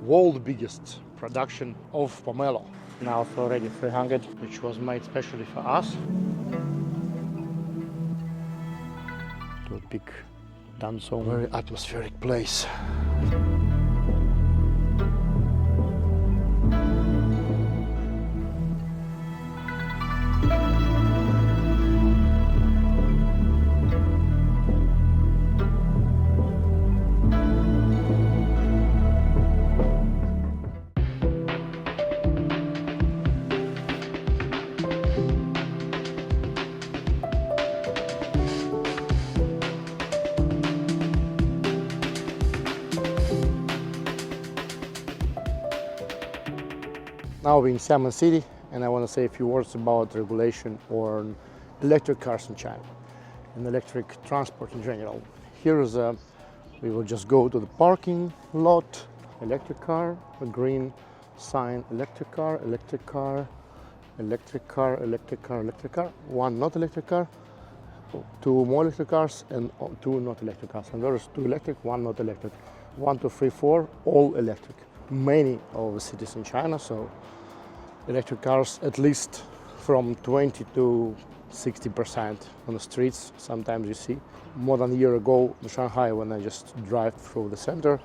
world biggest production of pomelo. Now it's already 300, which was made specially for us. To a big dance zone, very atmospheric place. Now we're in Xiamen City, and I want to say a few words about regulation on electric cars in China and electric transport in general. Here is we will just go to the parking lot. Electric car, a green sign, electric car, electric car, electric car, electric car, electric car. One not electric car, two more electric cars, and two not electric cars. And there is two electric, one not electric. 1, 2, 3, 4, all electric. Many of the cities in China, so electric cars at least from 20 to 60% on the streets. Sometimes you see. More than a year ago in Shanghai, when I just drive through the center,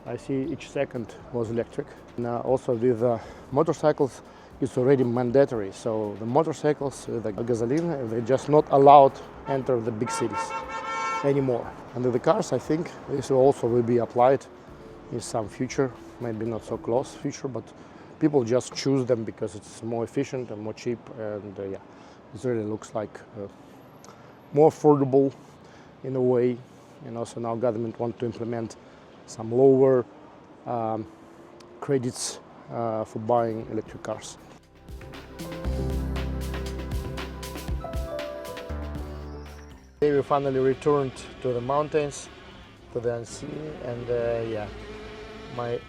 I see each second was electric. Now also with motorcycles, it's already mandatory. So the motorcycles with the gasoline, they're just not allowed to enter the big cities anymore. And with the cars, I think this also will be applied in some future, maybe not so close future, but people just choose them because it's more efficient and more cheap, and yeah, it really looks like more affordable in a way. And also now government want to implement some lower credits for buying electric cars. Today we finally returned to the mountains, to the Anxi, and yeah, my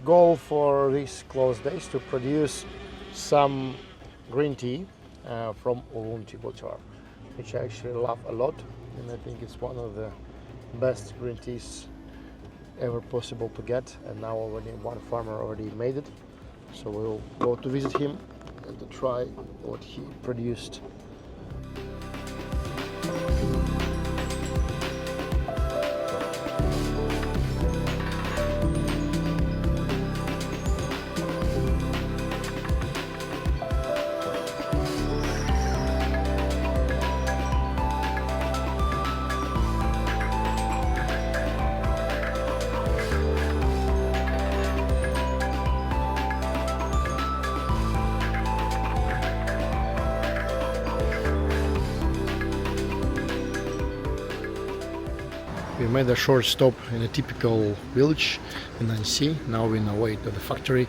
goal for these close days to produce some green tea from Tulou culture, which I actually love a lot, and I think it's one of the best green teas ever possible to get. And now already one farmer already made it, so we'll go to visit him and to try what he produced. We made a short stop in a typical village in Anxi. Now we're on our way to the factory.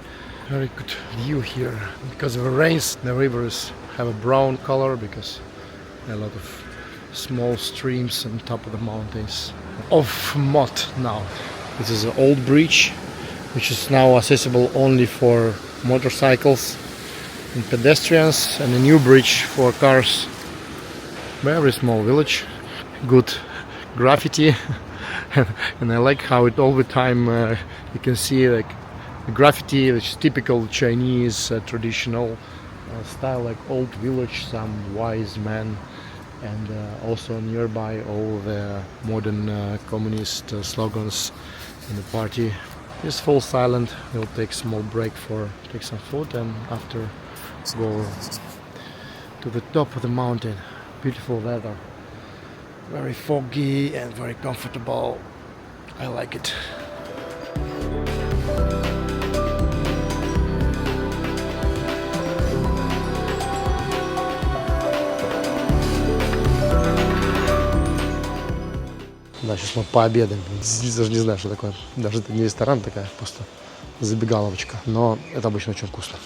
Very good view here. Because of the rains, the rivers have a brown color because a lot of small streams on top of the mountains of mud now. This is an old bridge which is now accessible only for motorcycles and pedestrians, and a new bridge for cars. Very small village, good graffiti, and I like how it all the time you can see like the graffiti, which is typical Chinese traditional style, like old village, some wise men, and also nearby all the modern communist slogans in the party. It's full silent. We'll take a small break for take some food, and after go to the top of the mountain. Beautiful weather, very foggy and very comfortable. I like it. Да, сейчас мы пообедаем. Даже не знаю, что такое. Даже это не ресторан, такая просто забегаловочка. Но это обычно очень вкусно.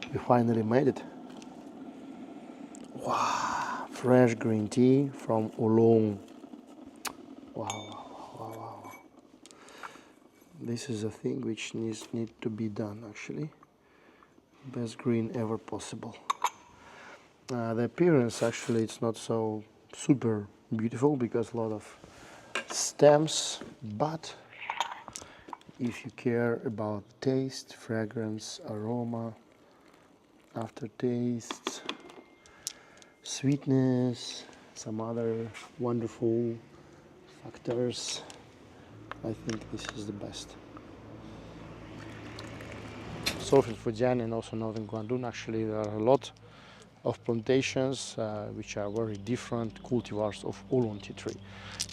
We finally made it. Wow, Fresh green tea from Oolong. Wow, wow, wow, wow. This is a thing which need to be done actually. Best green ever possible. The appearance actually it's not so super beautiful because a lot of stems, but if you care about taste, fragrance, aroma, aftertaste, sweetness, some other wonderful factors, I think this is the best. South in Fujian and also northern Guangdong, actually there are a lot of plantations which are very different cultivars of oolong tea tree.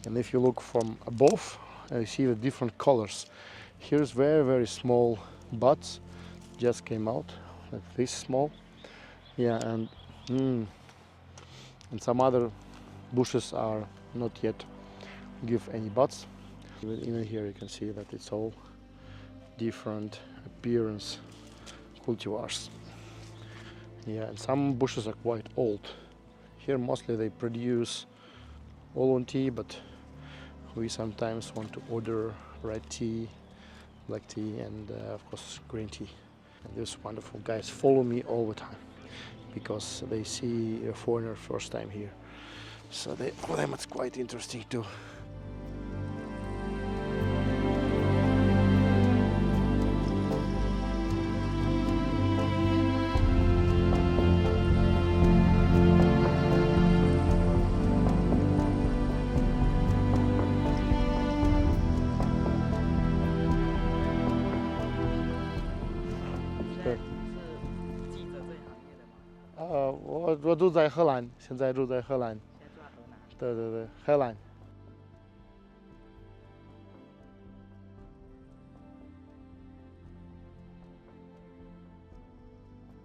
And if you look from above, you see the different colors. Here's very small buds, just came out, like this small. Yeah, and some other bushes are not yet give any buds. Even here you can see that it's all different appearance cultivars. Yeah, and some bushes are quite old. Here mostly they produce oolong tea, but we sometimes want to order red tea, black tea, and of course green tea. And these wonderful guys follow me all the time because they see a foreigner first time here. So for them it's quite interesting too.我住在荷兰，现在住在荷兰。对对对，荷兰。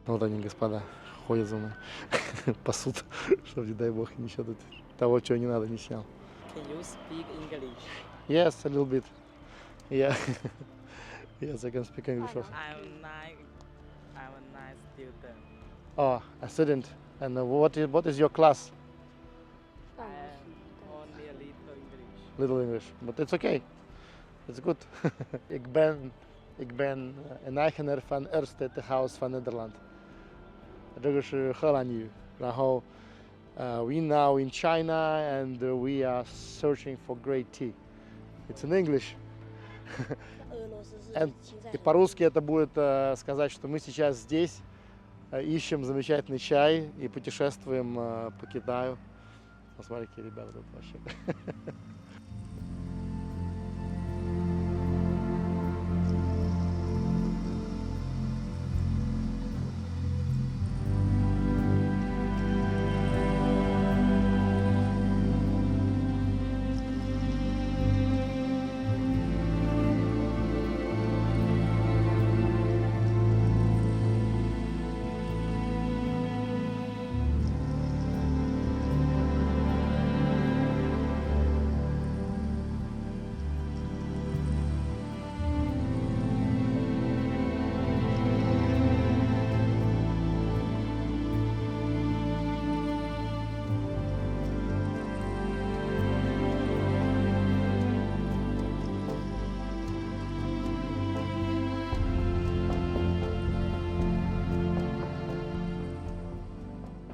Вот они, господа, ходят за мной, пасут, чтобы, не дай бог, ничего тут того, чего не надо, не снял. Can you speak English? Yes, a little bit. Yeah. Yes, I can speak English also. I'm a nice student. Oh, a student. And what is your class? I am only a little English. Little English, but it's okay. It's good. ik ben een eigenaar van Eerste Huis van Nederland. 这个是荷兰语。然后 we now in China and we are searching for great tea. It's in English. And по-русски это будет сказать, что мы сейчас здесь ищем замечательный чай и путешествуем по Китаю. Посмотрите, какие ребята тут вообще.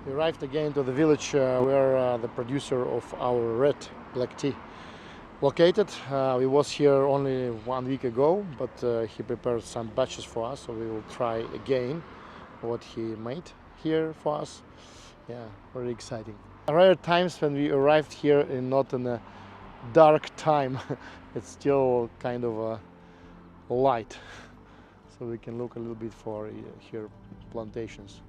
We arrived again to the village where the producer of our red black tea located. We was here only 1 week ago, but he prepared some batches for us, so we will try again what he made here for us. Yeah, very exciting. Rare times when we arrived here and not in a dark time. It's still kind of light, so we can look a little bit for here plantations.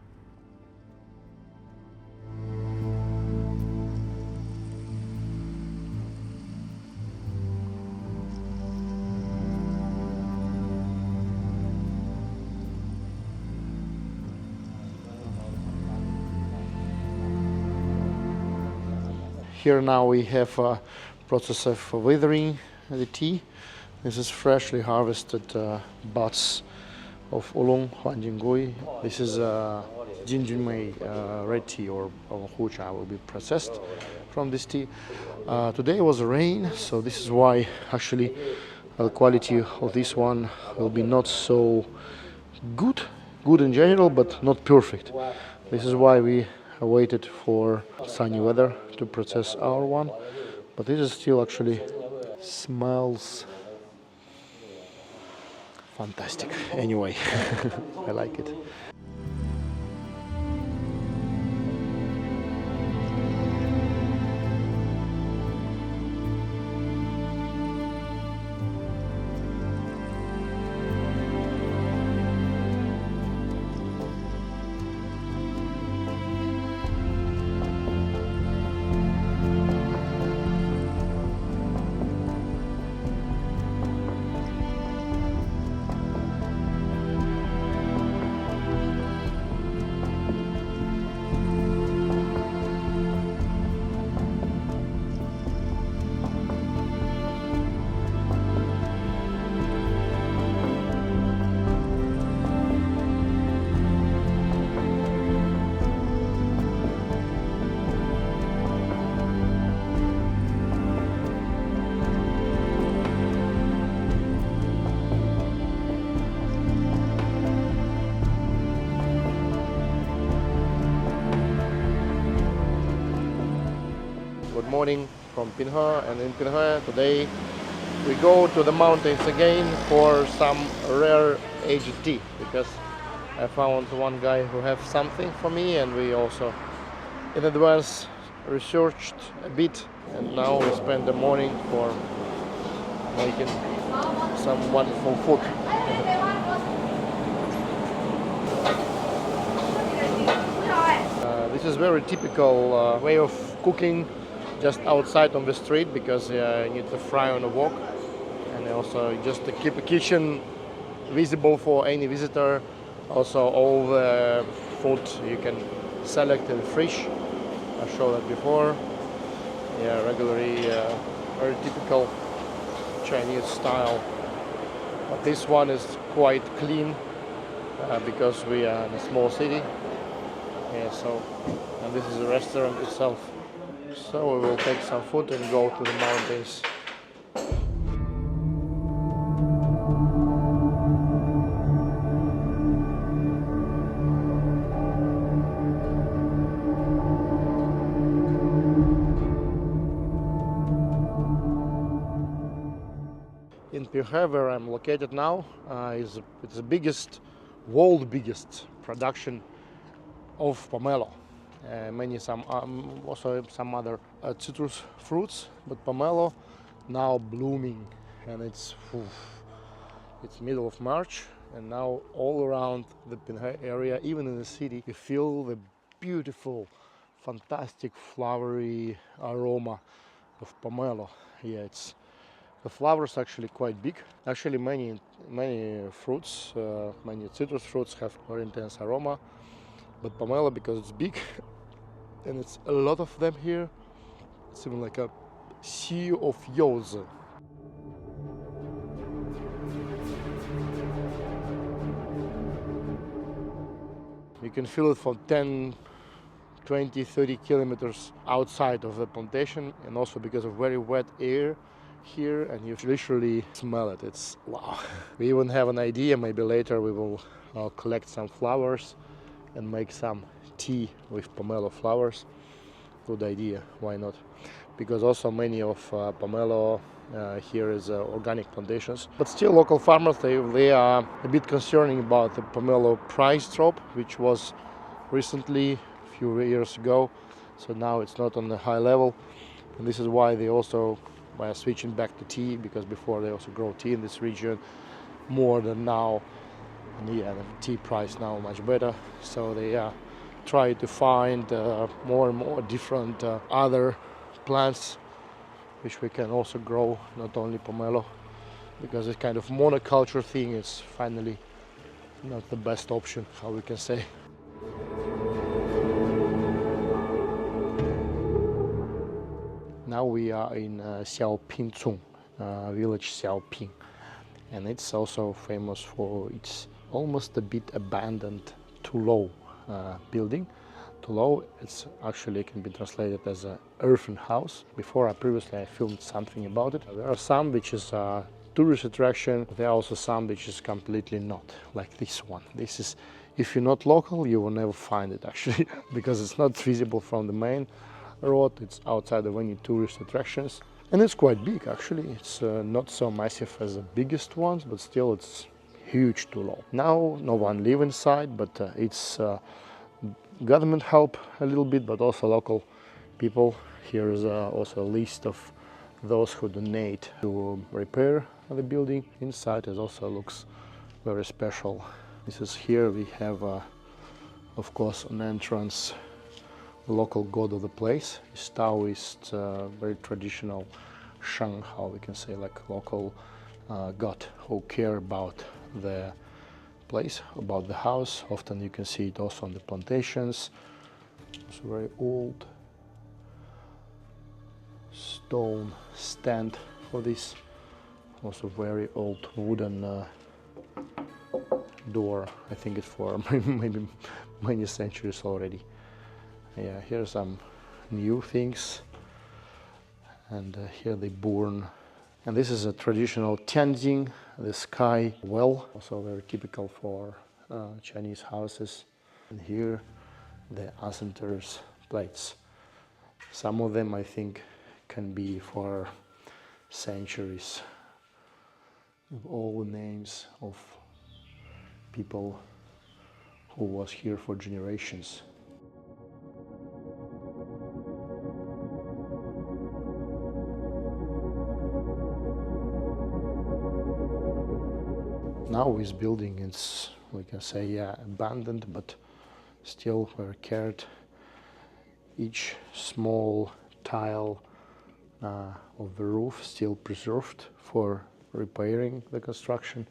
Here now we have a process of withering the tea. This is freshly harvested buds of Oolong Huanjingui. This is Jinjinmei red tea or Hucha will be processed from this tea. Today was rain, so this is why actually the quality of this one will be not so good. Good in general, but not perfect. This is why we waited for sunny weather to process our one. But this is still actually smells fantastic. Anyway, I like it. Good morning from Pinhe, and in Pinhe today we go to the mountains again for some rare aged tea because I found one guy who has something for me, and we also in advance researched a bit, and now we spend the morning for making some wonderful food. This is very typical way of cooking just outside on the street because you need to fry on a wok, and also just to keep the kitchen visible for any visitor. Also all the food you can select in the fridge. I showed that before. Yeah, regularly very typical Chinese style. But this one is quite clean because we are in a small city. Yeah, so and this is a restaurant itself. So we will take some food and go to the mountains. In Pinhe, where I'm located now, it's the biggest, world biggest production of pomelo. Also some other citrus fruits, but pomelo now blooming, and it's middle of March, and now all around the Pinhe area, even in the city, you feel the beautiful, fantastic flowery aroma of pomelo. Yeah, the flowers actually quite big. Actually, many fruits, many citrus fruits have very intense aroma, but pomelo, because it's big and it's a lot of them here, it's even like a sea of yolks. You can feel it from 10, 20, 30 kilometers outside of the plantation, and also because of very wet air here, and you literally smell it. It's wow. We even have an idea, maybe later we will collect some flowers and make some tea with pomelo flowers. Good idea, why not? Because also many of pomelo here is organic plantations, but still local farmers, they are a bit concerning about the pomelo price drop, which was recently a few years ago, so now it's not on the high level, and this is why they also are switching back to tea, because before they also grow tea in this region more than now. And yeah, the tea price now much better, so they try to find more and more different other plants which we can also grow, not only pomelo, because this kind of monoculture thing is finally not the best option, how we can say. Now we are in Xiaopingcun, village Xiaoping, and it's also famous for its almost a bit abandoned Tulou building. Tulou, it's actually can be translated as an earthen house. Before, previously I filmed something about it. There are some which is a tourist attraction. There are also some which is completely not, like this one. This is, if you're not local, you will never find it actually, because it's not visible from the main road. It's outside of any tourist attractions. And it's quite big actually. It's not so massive as the biggest ones, but still it's huge Tulou. Now no one live inside, but it's government help a little bit, but also local people. Here is also a list of those who donate to repair the building. Inside it also looks very special. This is here we have of course an entrance, the local god of the place. This Taoist very traditional Shang, how we can say, like local god who care about the place, about the house. Often you can see it also on the plantations. It's a very old stone stand for this. Also very old wooden door. I think it's for maybe many centuries already. Yeah, here are some new things, and here they burn. And this is a traditional Tianjin, the sky well, also very typical for Chinese houses. And here the ascenters plates. Some of them I think can be for centuries, with all the names of people who was here for generations. Now this building is, we can say, yeah, abandoned, but still very cared. Each small tile of the roof still preserved for repairing the construction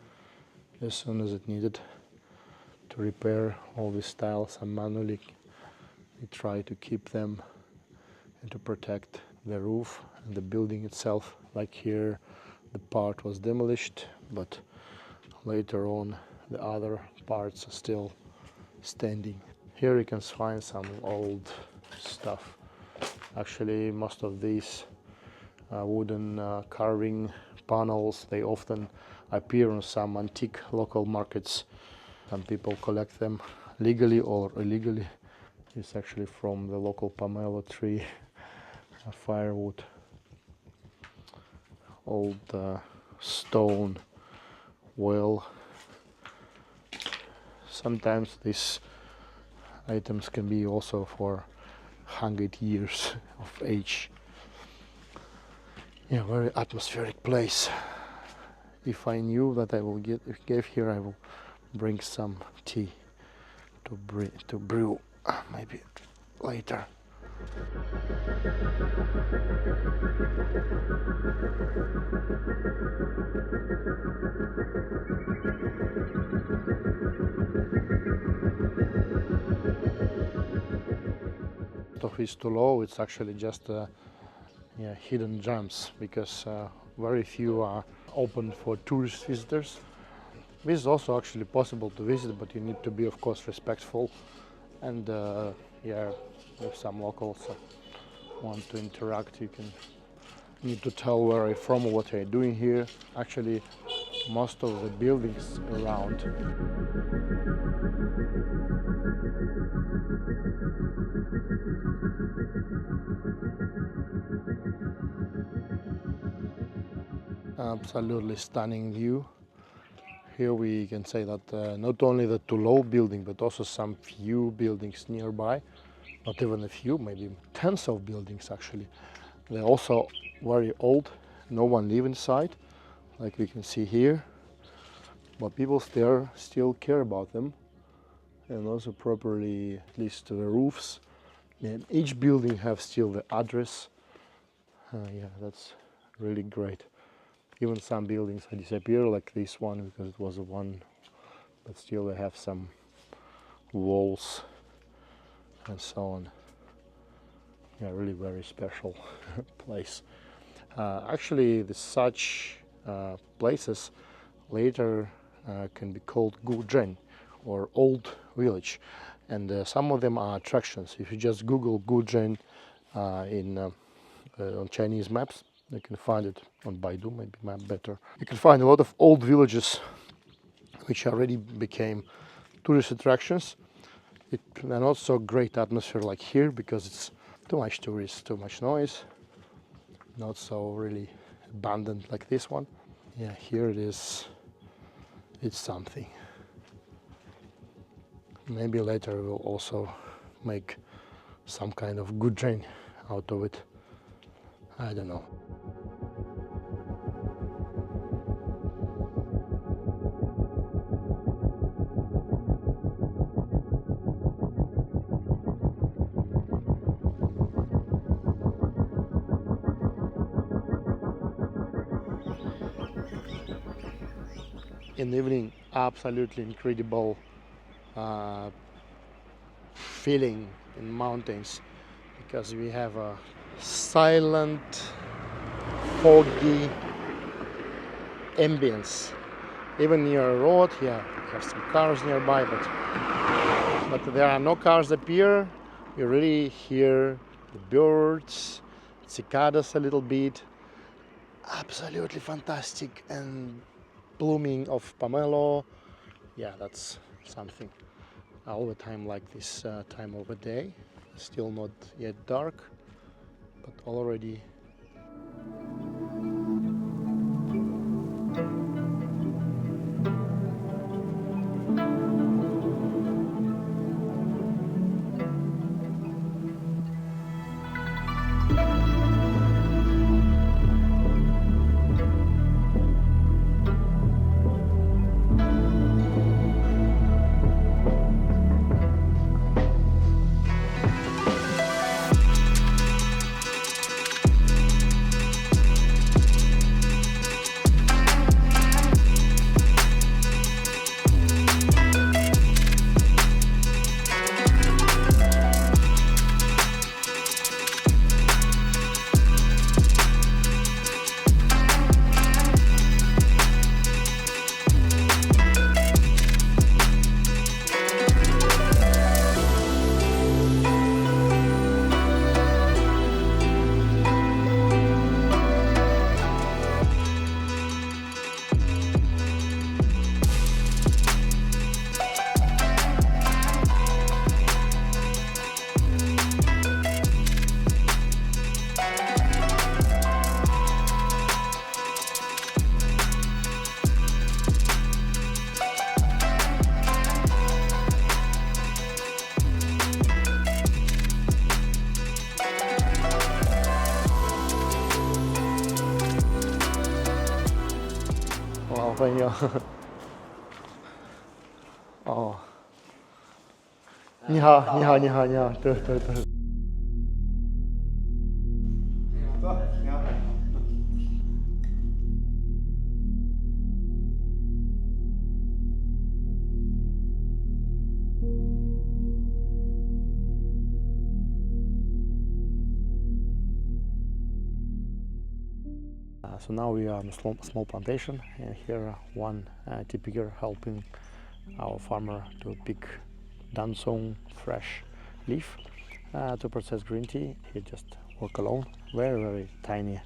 as soon as it needed to repair all these tiles. And manually we try to keep them and to protect the roof and the building itself. Like here the part was demolished, but later on the other parts are still standing. Here you can find some old stuff. Actually most of these wooden carving panels, they often appear on some antique local markets. Some people collect them legally or illegally. It's actually from the local pomelo tree, firewood, old stone well. Sometimes these items can be also for 100 years of age. Yeah, very atmospheric place. If I knew that I will get here, I will bring some tea to brew maybe later. Of his Tulou, it's actually just yeah, hidden gems, because very few are open for tourist visitors. This is also actually possible to visit, but you need to be, of course, respectful, and yeah, if some locals want to interact, you need to tell where you're from or what you're doing here. Actually, most of the buildings around absolutely stunning view. Here we can say that not only the Tulou building, but also some few buildings nearby, not even a few, maybe tens of buildings actually. They're also very old, no one live inside, like we can see here, but people still care about them, and also properly, at least the roofs. And each building have still the address. Yeah, that's really great. Even some buildings disappear, like this one, because it was a one, but still they have some walls and so on. Yeah, really very special place. Actually, such places later can be called Gudren or Old Village, and some of them are attractions. If you just Google Gudren on Chinese maps, you can find it on Baidu, maybe map better. You can find a lot of old villages which already became tourist attractions. They're not so great atmosphere like here because it's too much tourists, too much noise. Not so really abandoned like this one. Yeah, here it is. It's something. Maybe later we'll also make some kind of good train out of it. I don't know. In the evening, absolutely incredible feeling in mountains because we have a silent, foggy ambience. Even near a road, yeah, we have some cars nearby, but there are no cars up here. You really hear the birds, cicadas a little bit. Absolutely fantastic, and blooming of pomelo. Yeah, that's something. All the time like this time of the day. Still not yet dark, but already wow, 朋友。哦，你好，你好，你好，你好，对对对。坐，你好。So now we are on a small plantation, and here one typical helping our farmer to pick dansong fresh leaf to process green tea. He just work alone. Very tiny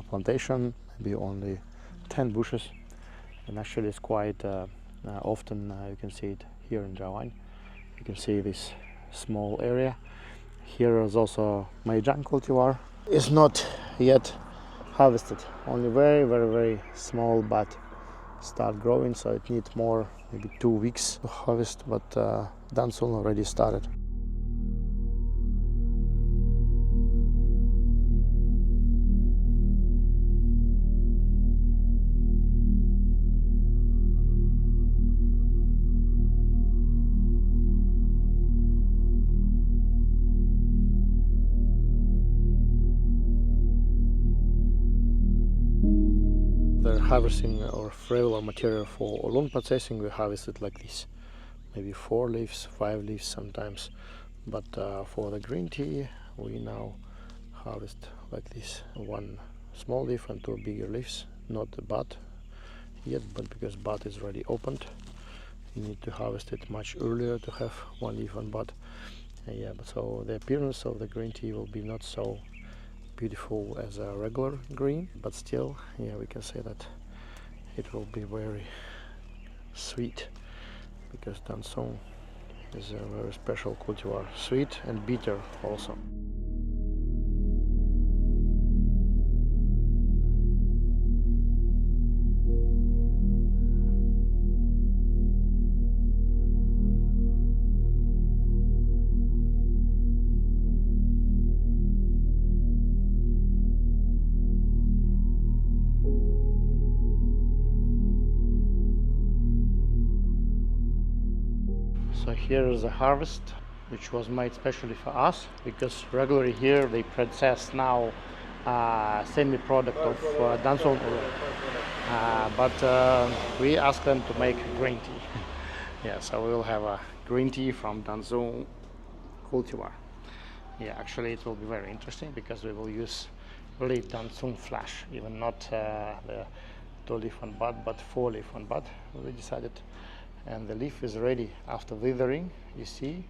plantation, maybe only 10 bushes, and actually it's quite often you can see it here in Jawan. You can see this small area. Here is also Maijan cultivar. It's not yet harvested, only very small, but start growing, so it needs more, maybe 2 weeks to harvest, but dansong already started. The harvesting or regular material for long processing, we harvest it like this, maybe 4 leaves, 5 leaves sometimes, but for the green tea we now harvest like this, 1 small leaf and 2 bigger leaves, not the bud. yet, but because bud is already opened, you need to harvest it much earlier to have one leaf on bud. Yeah, but so the appearance of the green tea will be not so beautiful as a regular green, but still, yeah, we can say that it will be very sweet, because Danson is a very special cultivar, sweet and bitter also. So here is a harvest which was made specially for us, because regularly here they process now semi-product of Danson, but we asked them to make green tea. Yeah, so we will have a green tea from Danson cultivar. Yeah, actually it will be very interesting because we will use really Danson flash, even not the 2-leaf on bud, but 4-leaf on bud, we decided. And the leaf is ready after withering. You see,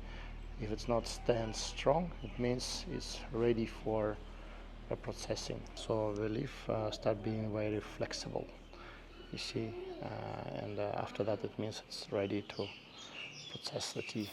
if it's not stand strong, it means it's ready for processing. So the leaf start being very flexible, you see, and after that it means it's ready to process the tea.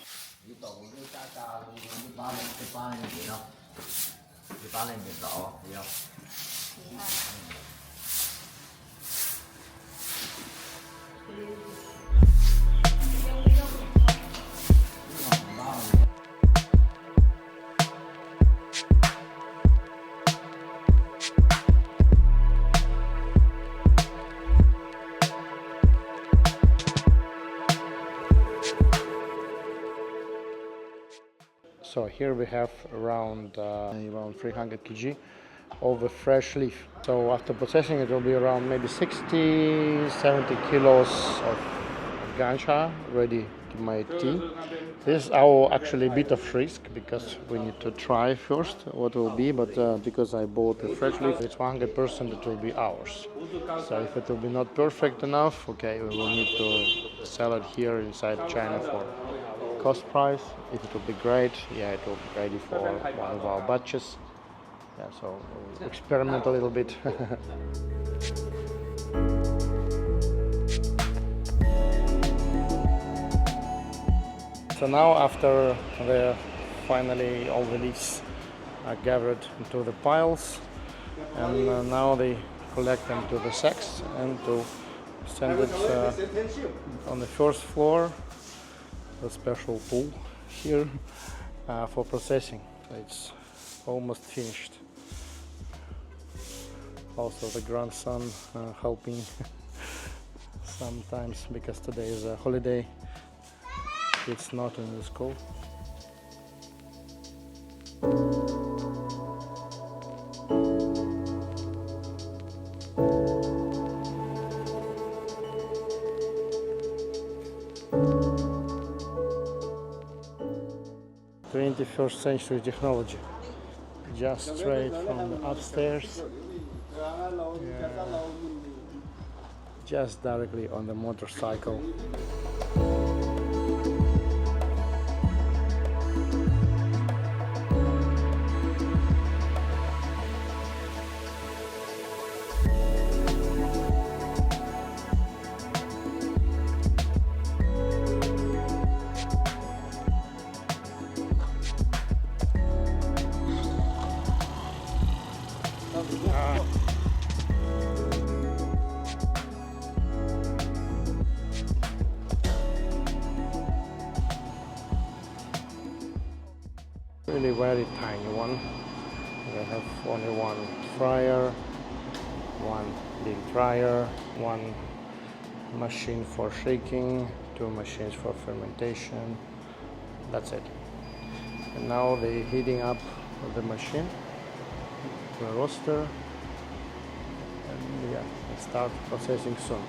So here we have around 300 kg of the fresh leaf. So after processing it will be around maybe 60-70 kilos of gancha ready to make tea. This is our actually bit of risk, because we need to try first what will be, but because I bought the fresh leaf, it's 100% it will be ours. So if it will be not perfect enough, okay, we will need to sell it here inside China for cost price. If it will be great, yeah, it will be ready for one of our batches. Yeah, so we'll experiment a little bit. So now, after finally all the leaves are gathered into the piles, and now they collect them to the sacks and to send it on the first floor, the special pool here for processing. It's almost finished. Also the grandson helping sometimes, because today is a holiday. It's not in the school. "21st century technology, just straight from the upstairs, just directly on the motorcycle." Really very tiny one. We have only one fryer, one big dryer, one machine for shaking, 2 machines for fermentation. That's it. And now they're heating up the machine, the roaster, and yeah, it start processing soon.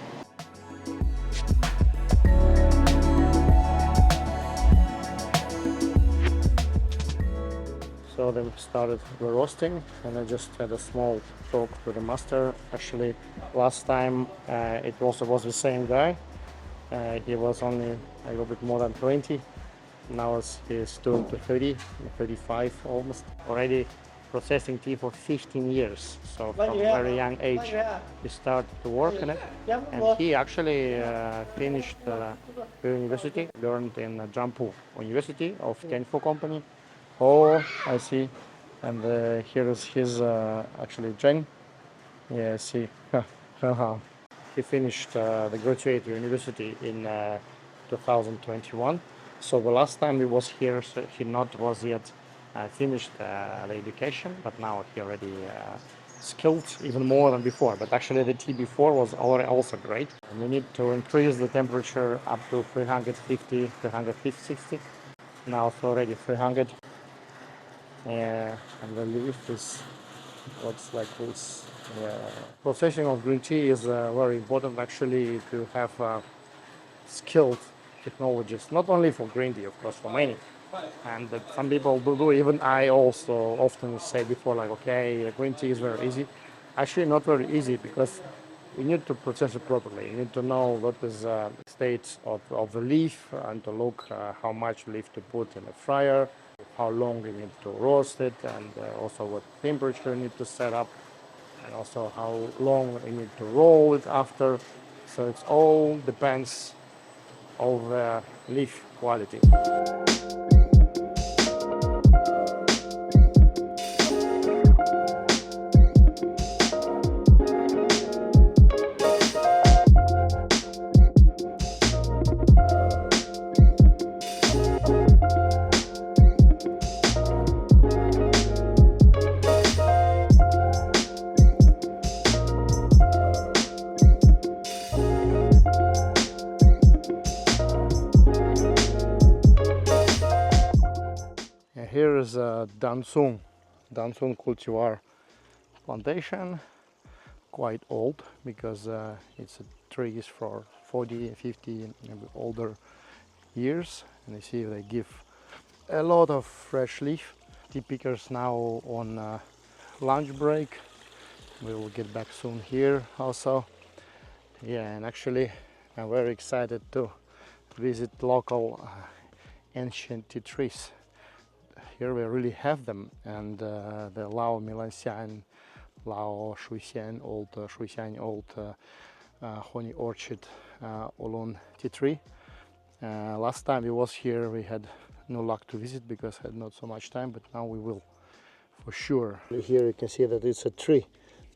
So then we started the roasting, and I just had a small talk with the master. Actually, last time it also was the same guy. He was only a little bit more than 20. Now he's doing to 30, 35 almost. Already processing tea for 15 years. So from very young age, he started to work in it. And he actually finished university, learned in Jampu University of Tenfo Company. Oh, I see. And here is his actually Jen. Yeah, I see. He finished the graduate university in 2021. So the last time he was here, so he not was yet finished the education, but now he already skilled even more than before. But actually the tea before was already also great. And we need to increase the temperature up to 350, 360. Now it's already 300. And the leaf is looks like this. Processing of green tea is very important actually to have skilled technologists, not only for green tea, of course, for many. And some people do, even I also often say before, like, okay, green tea is very easy. Actually, not very easy because you need to process it properly. You need to know what is the state of the leaf and to look how much leaf to put in a fryer, how long you need to roast it, and also what temperature you need to set up, and also how long you need to roll it after. So it all depends on the leaf quality. Here is a Dansung cultivar plantation, quite old because it's trees for 40, 50, maybe older years, and you see they give a lot of fresh leaf. Tea pickers now on lunch break. We will get back soon here also. Yeah, and actually I'm very excited to visit local ancient tea trees. Here we really have them, and the Lao Milansian, Lao Shuixian, old honey orchid, Olon tea tree. Last time we was here, we had no luck to visit because had not so much time, but now we will for sure. Here you can see that it's a tree,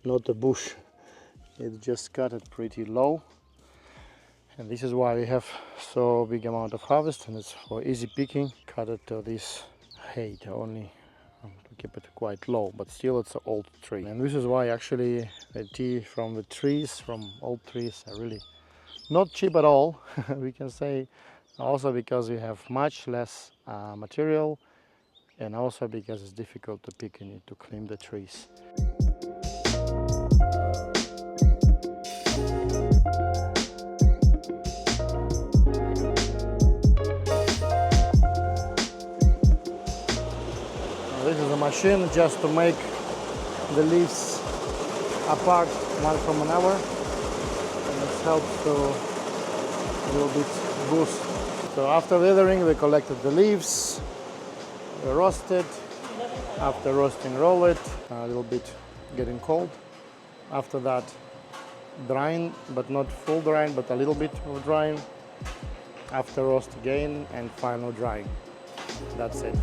not a bush. It just cut it pretty low, and this is why we have so big amount of harvest, and it's for easy picking. Cut it to this height only to keep it quite low, but still it's an old tree. And this is why actually the tea from the trees, from old trees, are really not cheap at all. We can say also because we have much less material, and also because it's difficult to pick, you need to clean the trees. This is a machine just to make the leaves apart one from another, and it helps to a little bit boost. So after weathering, we collected the leaves, we roasted. After roasting, roll it a little bit, getting cold. After that, drying, but not full drying, but a little bit of drying. After roast again, and final drying. That's it.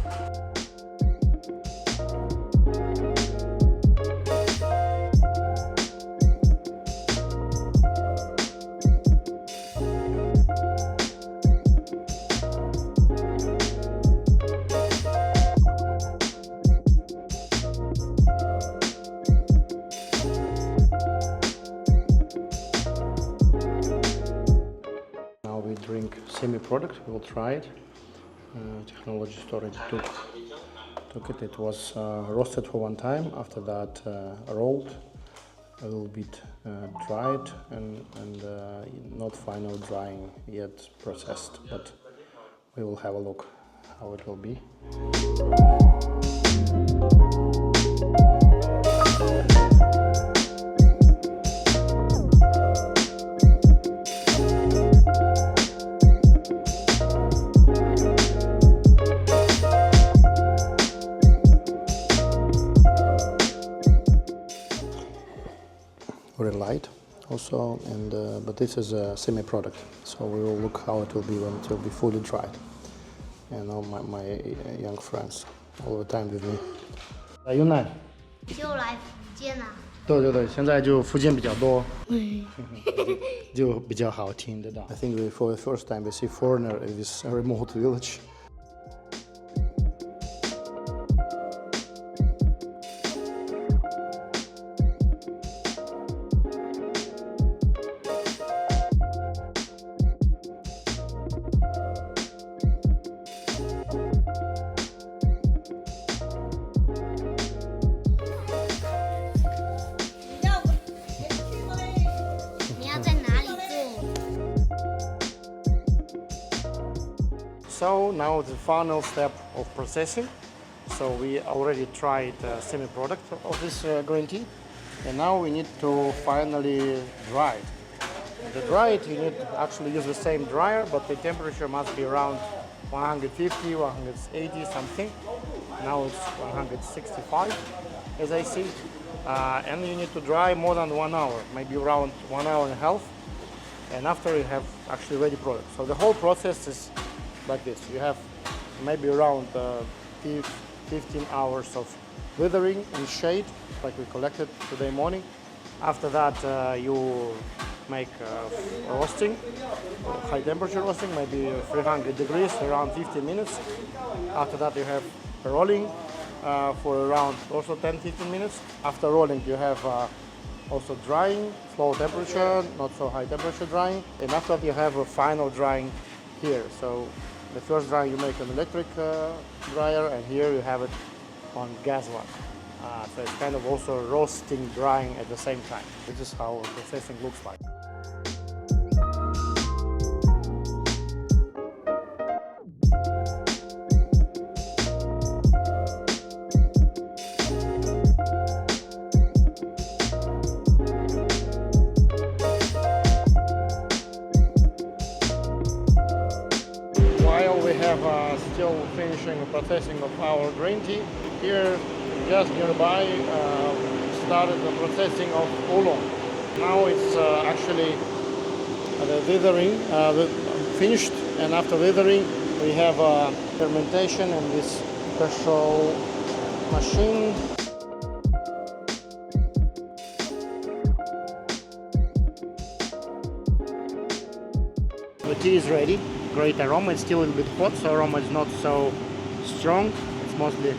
We drink semi-product. We will try it. Technology storage took it. It was roasted for one time. After that, rolled, a little bit dried, and not final drying yet, processed. But we will have a look how it will be. very light also, and but this is a semi-product, so we will look how it will be when it will be fully dried. And all my young friends all the time with me. 云南就来福建啊。对对对，现在就福建比较多，就比较好听得到。I think for the first time we see foreigner in this remote village. So now the final step of processing. So we already tried semi-product of this green tea, and now we need to finally dry it. And to dry it, you need to actually use the same dryer, but the temperature must be around 150, 180 something. Now it's 165, as I see. And you need to dry more than 1 hour, maybe around 1 hour and a half. And after you have actually ready product. So the whole process is like this. You have maybe around 15 hours of withering in shade, like we collected today morning. After that, you make roasting, high temperature roasting, maybe 300 degrees, around 15 minutes. After that, you have rolling for around also 10-15 minutes. After rolling, you have also drying, slow temperature, not so high temperature drying. And after that, you have a final drying here. So the first drying you make an electric dryer, and here you have it on gas one. So it's kind of also roasting, drying at the same time. This is how processing looks like. While we have still finishing the processing of our green tea, here just nearby started the processing of oolong. Now it's actually the withering finished, and after withering we have fermentation in this special machine. The tea is ready. Great aroma. It's still a little bit hot, so aroma is not so strong. It's mostly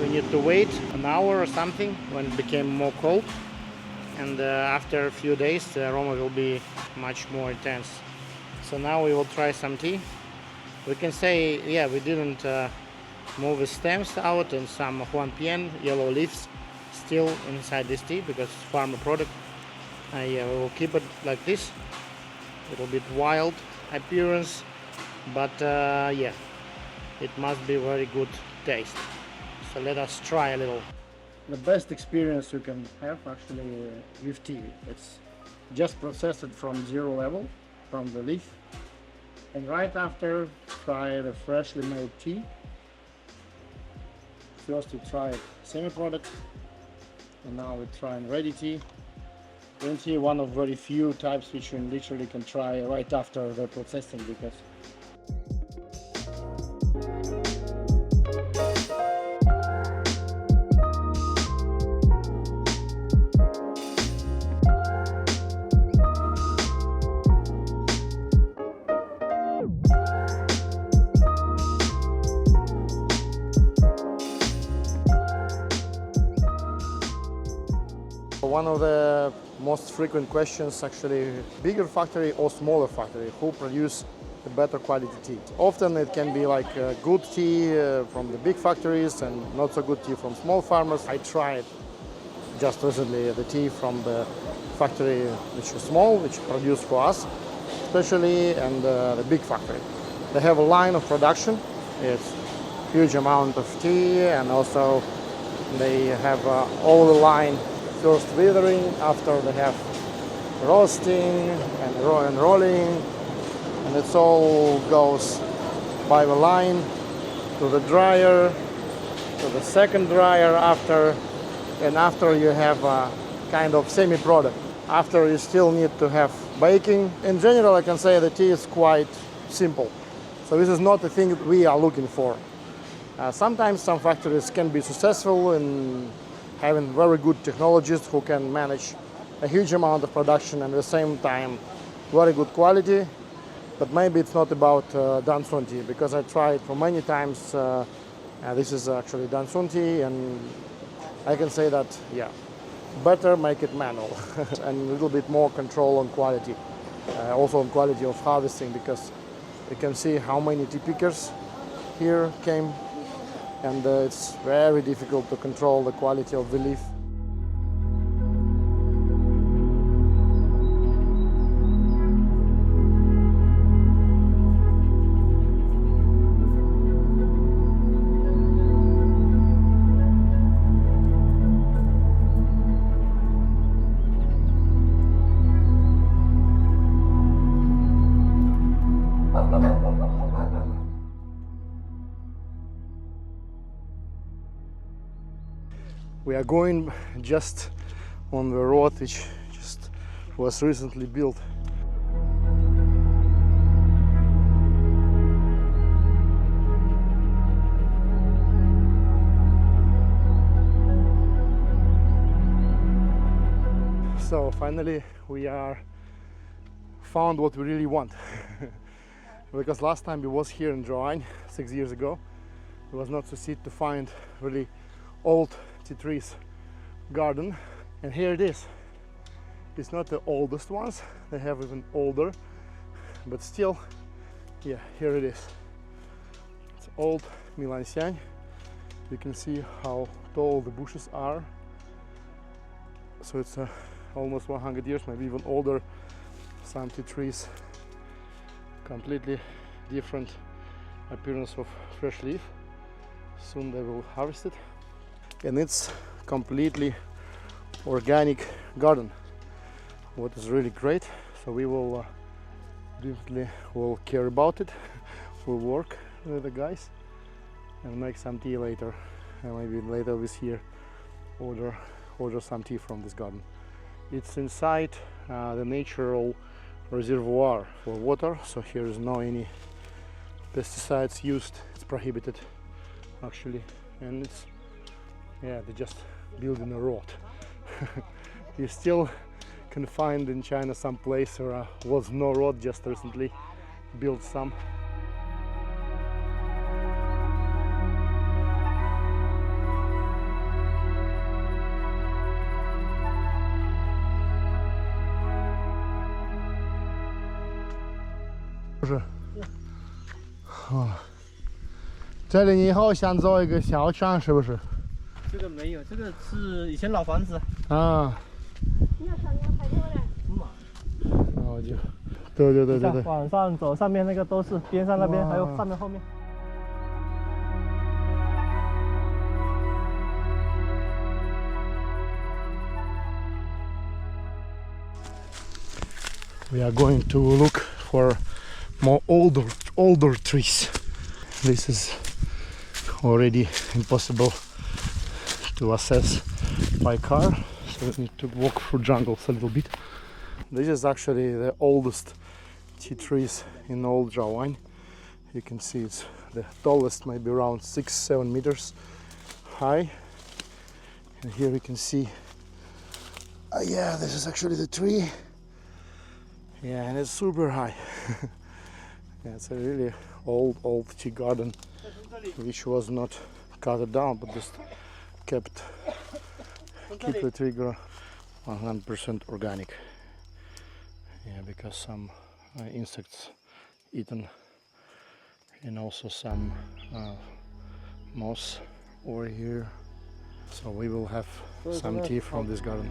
we need to wait an hour or something when it became more cold, and after a few days the aroma will be much more intense. So now we will try some tea. We can say, yeah, we didn't move the stems out, and some Huanpian yellow leaves still inside this tea because it's farmer product. Yeah, we will keep it like this. A little bit wild appearance, but yeah, it must be very good taste. So let us try a little. The best experience you can have actually with tea. It's just processed from zero level from the leaf, and right after try the freshly made tea. First we try semi-product, and now we're trying ready tea. Green tea, one of very few types which you literally can try right after the processing, because one of the most frequent questions actually, bigger factory or smaller factory, who produce the better quality tea? Often it can be like good tea from the big factories and not so good tea from small farmers. I tried just recently the tea from the factory which is small, which produce for us especially, and the big factory. They have a line of production. It's huge amount of tea, and also they have all the line. First withering, after they have roasting and rolling, and it all goes by the line to the dryer, to the second dryer after, and after you have a kind of semi-product. After, you still need to have baking. In general, I can say the tea is quite simple. So this is not the thing that we are looking for. Sometimes some factories can be successful in having very good technologists who can manage a huge amount of production and at the same time very good quality. But maybe it's not about Dansun tea, because I tried for many times. This is actually Dansun tea, and I can say that, yeah, better make it manual and a little bit more control on quality. Also on quality of harvesting, because you can see how many tea pickers here came, and it's very difficult to control the quality of the leaf. We are going just on the road which just was recently built. So finally we are found what we really want. Because last time we was here in Drawine 6 years ago, it was not so easy to find really old tea trees garden, and here it is. It's not the oldest ones, they have even older, but still, yeah, here it is. It's old Milansian. You can see how tall the bushes are. So it's almost 100 years, maybe even older. Some tea trees, completely different appearance of fresh leaf. Soon they will harvest it. And it's completely organic garden, what is really great. So we will definitely will care about it. We'll work with the guys and make some tea later, and maybe later this year order some tea from this garden. It's inside the natural reservoir for water, so here is no any pesticides used. It's prohibited actually, and it's, yeah, they just building a road. You still can find in China some place where was no road, just recently built some.这里你以后想造一个小厂是不是？这个没有，这个是以前老房子啊。你要想你要拍漂亮。然后就，对。往上走，上面那个都是边上那边，还有上面后面。We are going to look for more older trees. This is already impossible to assess by car, so we need to walk through jungles a little bit. This is actually the oldest tea trees in Old Drawine. You can see it's the tallest, maybe around 6-7 meters high. And here we can see, yeah, this is actually the tree. Yeah, and it's super high. Yeah, it's a really old tea garden, which was not cut down, but just keep the tree 100% organic. Yeah, because some insects eaten, and also some moss over here. So we will have some tea from this garden.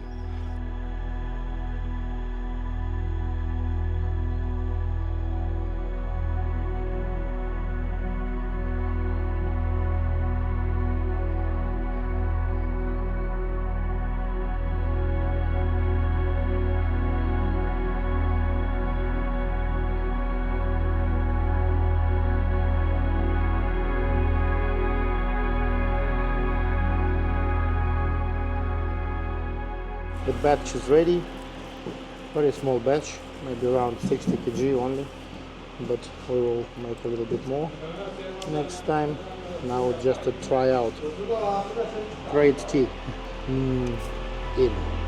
The batch is ready. Very small batch, maybe around 60 kg only, but we will make a little bit more next time. Now just to try out great tea. In.